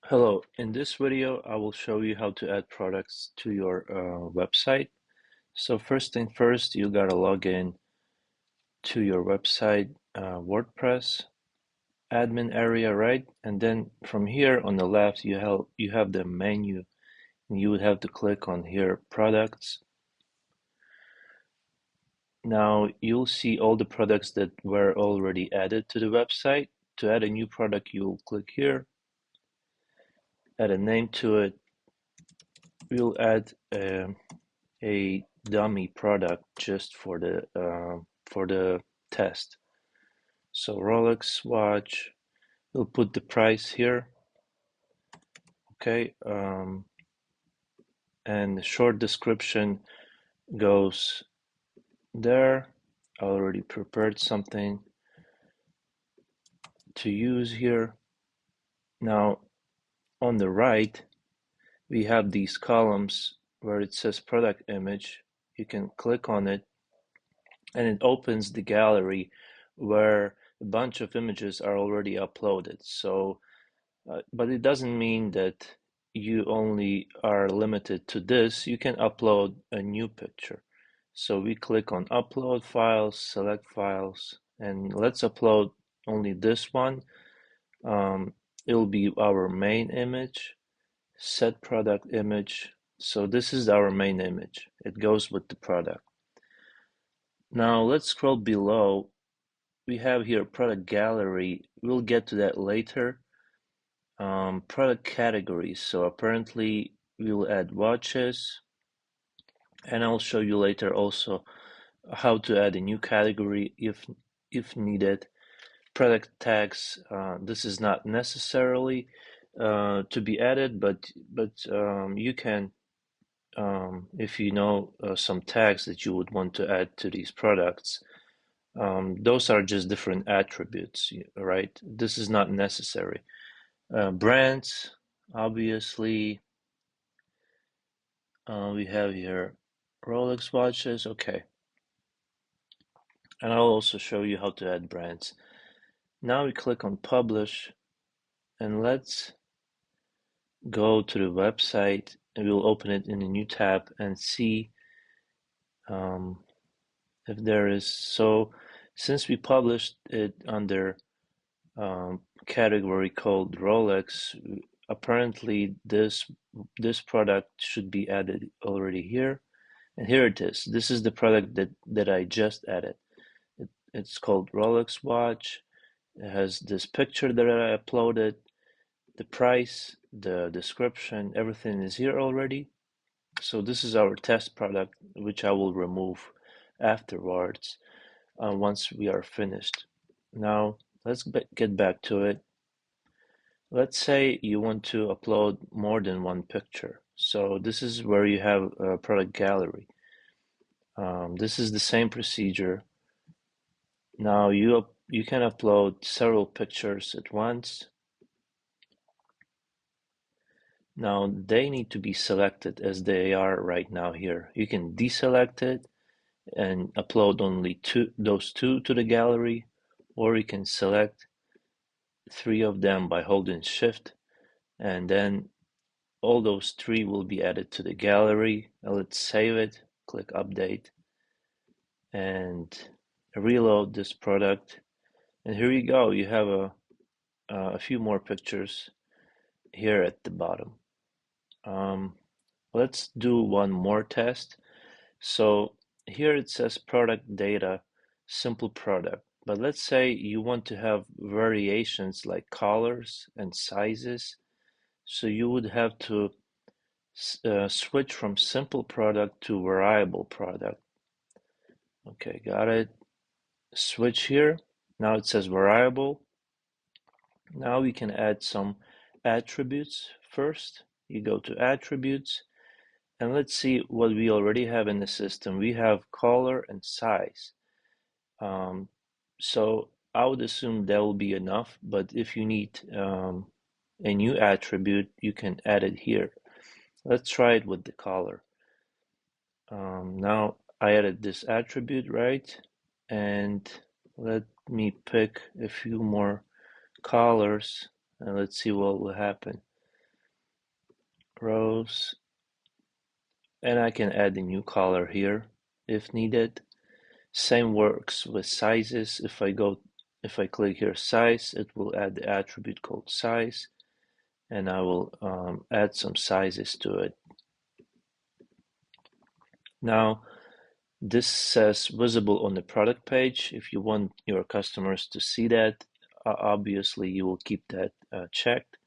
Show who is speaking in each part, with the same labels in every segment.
Speaker 1: Hello, in this video I will show you how to add products to your website. So first thing first, you gotta log in to your website WordPress admin area, right? And then from here on the left you have the menu, and you would have to click on here products. Now you'll see all the products that were already added to the website. To add a new product, you'll click here, add a name to it. We'll add a dummy product just for the test. So Rolex watch, we'll put the price here, okay, and the short description goes there. I already prepared something to use here. Now on the right we have these columns where it says product image. You can click on it and it opens the gallery where a bunch of images are already uploaded. So, but it doesn't mean that you only are limited to this. You can upload a new picture. So we click on upload files, select files, and let's upload only this one. It'll be our main image, set product image. So this is our main image. It goes with the product. Now let's scroll below. We have here product gallery. We'll get to that later. Product categories. So apparently we'll add watches, and I'll show you later also how to add a new category if needed. Product tags. This is not necessarily to be added, but you can if you know some tags that you would want to add to these products. Those are just different attributes, right? This is not necessary. Brands, obviously, we have here Rolex watches, okay. And I'll also show you how to add brands. Now we click on publish, and let's go to the website, and we'll open it in a new tab and see if there is. So since we published it under category called Rolex, apparently this product should be added already here, and here it is. This is the product that I just added. It's called Rolex watch. It has this picture that I uploaded, the price, the description, everything is here already. So this is our test product, which I will remove afterwards once we are finished. Now let's get back to it. Let's say you want to upload more than one picture. So this is where you have a product gallery. This is the same procedure. Now you can upload several pictures at once. Now they need to be selected as they are right now here. You can deselect it and upload only those two to the gallery, or you can select 3 of them by holding Shift, and then all those 3 will be added to the gallery. Now let's save it, click update, and reload this product. And here you go, you have a few more pictures here at the bottom. Let's do one more test. So here it says product data, simple product. But let's say you want to have variations like colors and sizes. So you would have to switch from simple product to variable product. Okay, got it. Switch here. Now it says variable. Now we can add some attributes first. You go to attributes, and let's see what we already have in the system. We have color and size. So I would assume that will be enough, but if you need a new attribute, you can add it here. Let's try it with the color. Now I added this attribute, right? And let me pick a few more colors and let's see what will happen. rows, and I can add a new color here if needed. Same works with sizes. If I click here size, it will add the attribute called size, and I will add some sizes to it. Now this says visible on the product page. If you want your customers to see that, obviously you will keep that checked.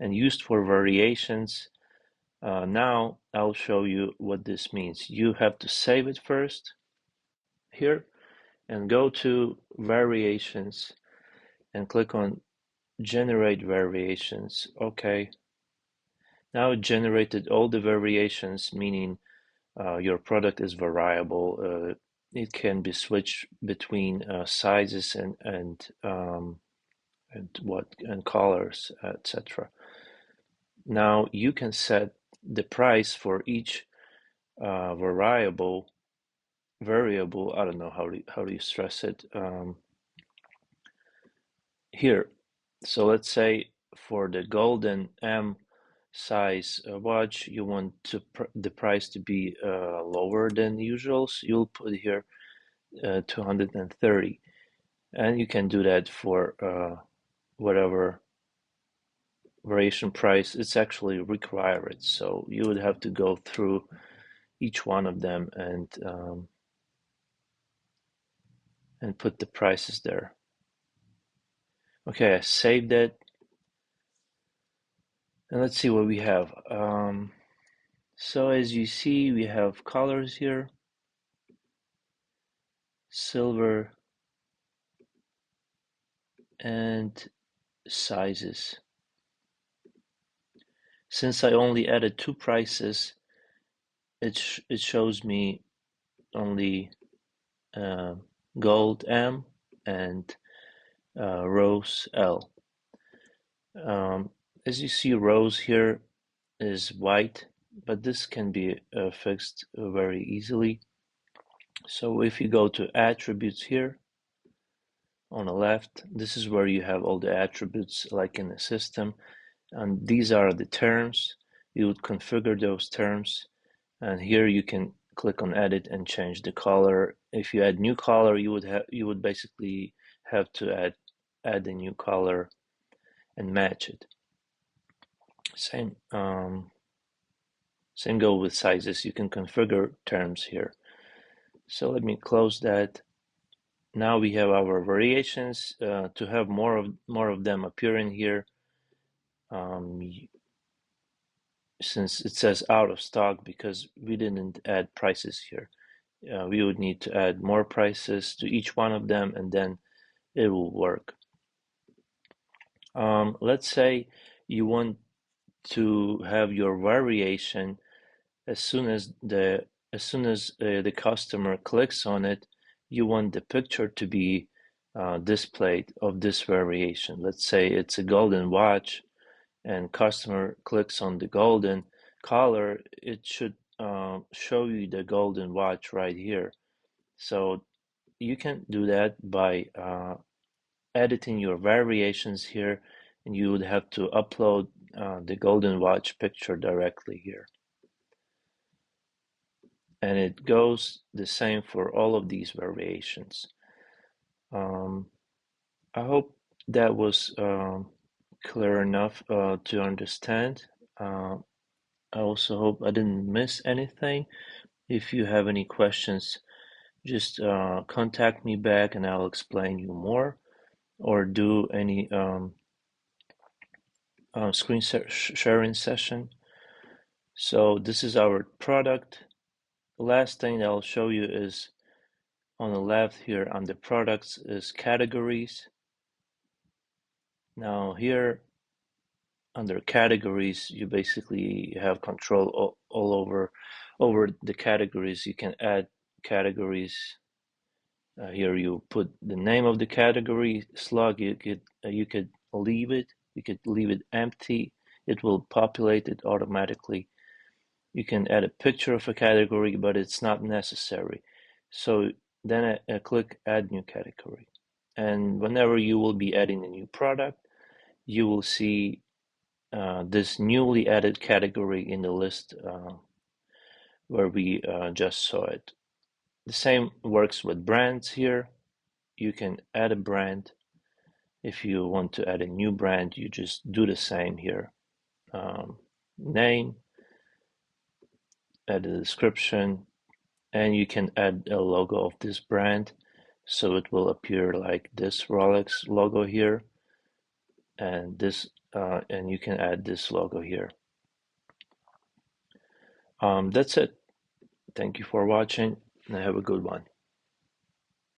Speaker 1: And used for variations. Now I'll show you what this means. You have to save it first here and go to variations and click on generate variations. Okay, now it generated all the variations, meaning your product is variable. It can be switched between sizes and colors, etc. Now you can set the price for each variable. I don't know how do you stress it here. So let's say for the golden M size watch, you want the price to be lower than usual, so you'll put here 230, and you can do that for whatever variation price it's actually required. So you would have to go through each one of them and put the prices there. Okay, I saved it. And let's see what we have. So as you see, we have colors here, silver, and sizes. Since I only added 2 prices, it shows me only gold M and rose L. As you see, rose here is white, but this can be fixed very easily. So if you go to attributes here on the left, this is where you have all the attributes like in the system, and these are the terms. You would configure those terms, and here you can click on edit and change the color. If you add new color, you would basically have to add a new color and match it. Same go with sizes. You can configure terms here. So let me close that. Now we have our variations. To have more of them appearing here, since it says out of stock because we didn't add prices here, we would need to add more prices to each one of them, and then it will work. Let's say you want to have your variation as soon as the customer clicks on it. You want the picture to be displayed of this variation. Let's say it's a golden watch and customer clicks on the golden color, it should show you the golden watch right here. So you can do that by editing your variations here, and you would have to upload the golden watch picture directly here. And it goes the same for all of these variations. I hope that was clear enough to understand. I also hope I didn't miss anything. If you have any questions, just contact me back and I'll explain you more, or do any screen sharing session. So this is our product. The last thing that I'll show you is on the left here on the products is categories. Now here under categories, you basically have control all over the categories. You can add categories. Here you put the name of the category slug. You could leave it. You could leave it empty. It will populate it automatically. You can add a picture of a category, but it's not necessary. So then I click add new category, and whenever you will be adding a new product, you will see this newly added category in the list where we just saw it. The same works with brands here. You can add a brand. If you want to add a new brand, you just do the same here. Name, add a description, and you can add a logo of this brand. So it will appear like this Rolex logo here, and and you can add this logo here. That's it. Thank you for watching, and have a good one.